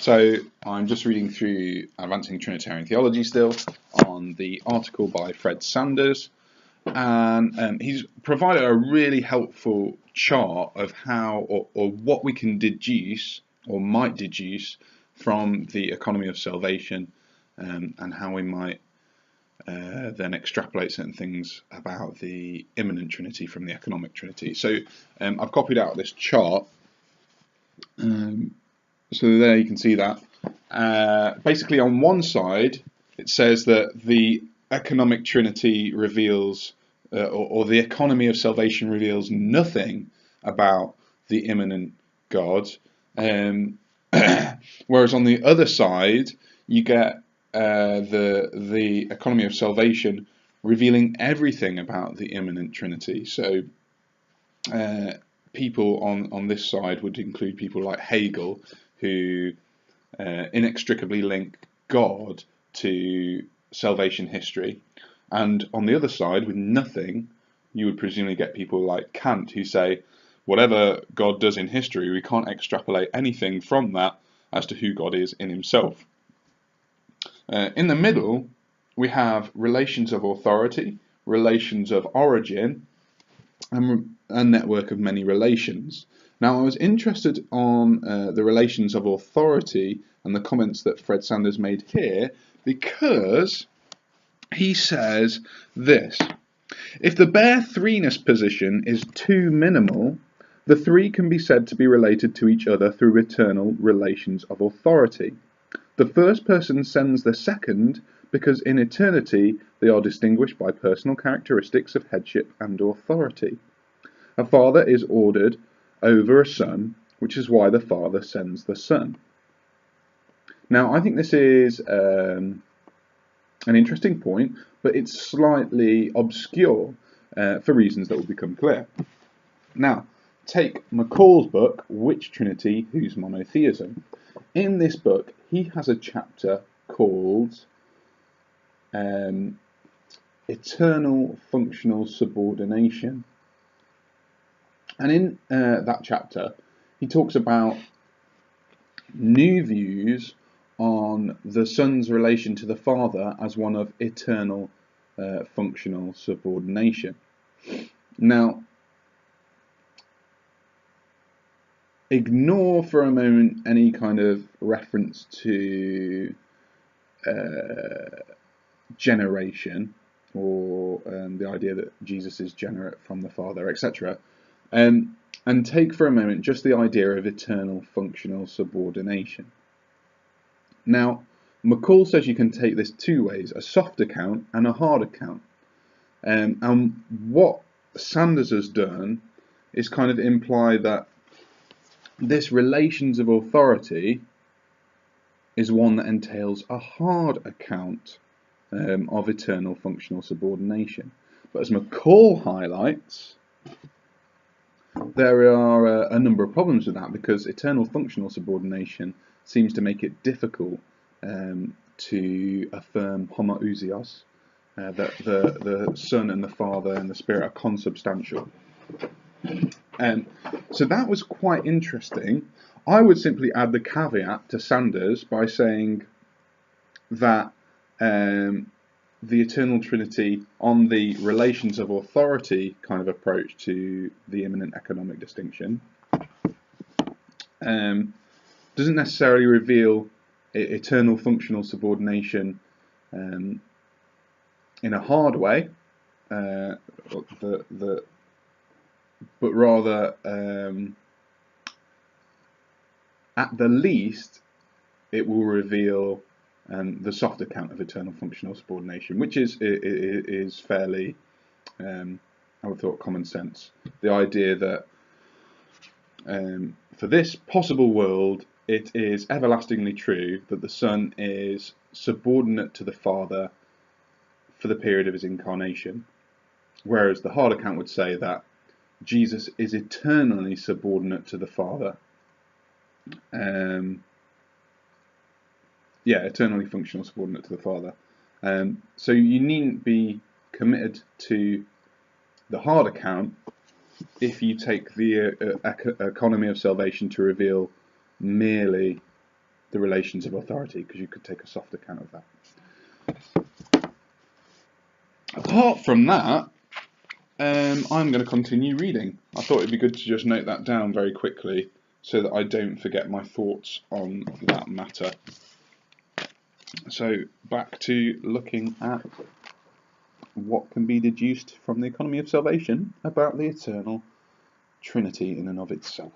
So I'm just reading through Advancing Trinitarian Theology still on the article by Fred Sanders, and he's provided a really helpful chart of how or what we can deduce or might deduce from the economy of salvation, and how we might then extrapolate certain things about the immanent Trinity from the economic Trinity. So I've copied out this chart. So there you can see that. Basically, on one side, it says that the economic Trinity reveals, or the economy of salvation reveals nothing about the immanent God. Whereas on the other side, you get the economy of salvation revealing everything about the immanent Trinity. So people on this side would include people like Hegel, who inextricably link God to salvation history. And on the other side, with nothing, you would presumably get people like Kant, who say, whatever God does in history, we can't extrapolate anything from that as to who God is in himself. In the middle, we have relations of authority, relations of origin, and a network of many relations. Now, I was interested on the relations of authority and the comments that Fred Sanders made here, because he says this: if the bare threeness position is too minimal, the three can be said to be related to each other through eternal relations of authority. The first person sends the second because in eternity they are distinguished by personal characteristics of headship and authority. A father is ordered over a son, which is why the father sends the son. Now, I think this is an interesting point, but it's slightly obscure for reasons that will become clear. Now, take McCall's book, Which Trinity, Whose Monotheism? In this book, he has a chapter called Eternal Functional Subordination. And in that chapter, he talks about new views on the Son's relation to the Father as one of eternal functional subordination. Now, ignore for a moment any kind of reference to generation, or the idea that Jesus is generate from the Father, etc. And take for a moment just the idea of eternal functional subordination. Now, McCall says you can take this two ways: a soft account and a hard account. And what Sanders has done is kind of imply that this relations of authority is one that entails a hard account of eternal functional subordination. But as McCall highlights, there are a number of problems with that, because eternal functional subordination seems to make it difficult to affirm homoousios, that the Son and the Father and the Spirit are consubstantial. So that was quite interesting. I would simply add the caveat to Sanders by saying that the Eternal Trinity, on the relations of authority kind of approach to the immanent economic distinction, doesn't necessarily reveal eternal functional subordination in a hard way, but rather, at the least, it will reveal the soft account of eternal functional subordination, which is fairly, I would thought, common sense. The idea that for this possible world, it is everlastingly true that the Son is subordinate to the Father for the period of his incarnation, whereas the hard account would say that Jesus is eternally subordinate to the Father. Eternally functional subordinate to the Father. So you needn't be committed to the hard account if you take the economy of salvation to reveal merely the relations of authority, because you could take a soft account of that. Apart from that, I'm going to continue reading. I thought it'd be good to just note that down very quickly so that I don't forget my thoughts on that matter. So back to looking at what can be deduced from the economy of salvation about the eternal Trinity in and of itself.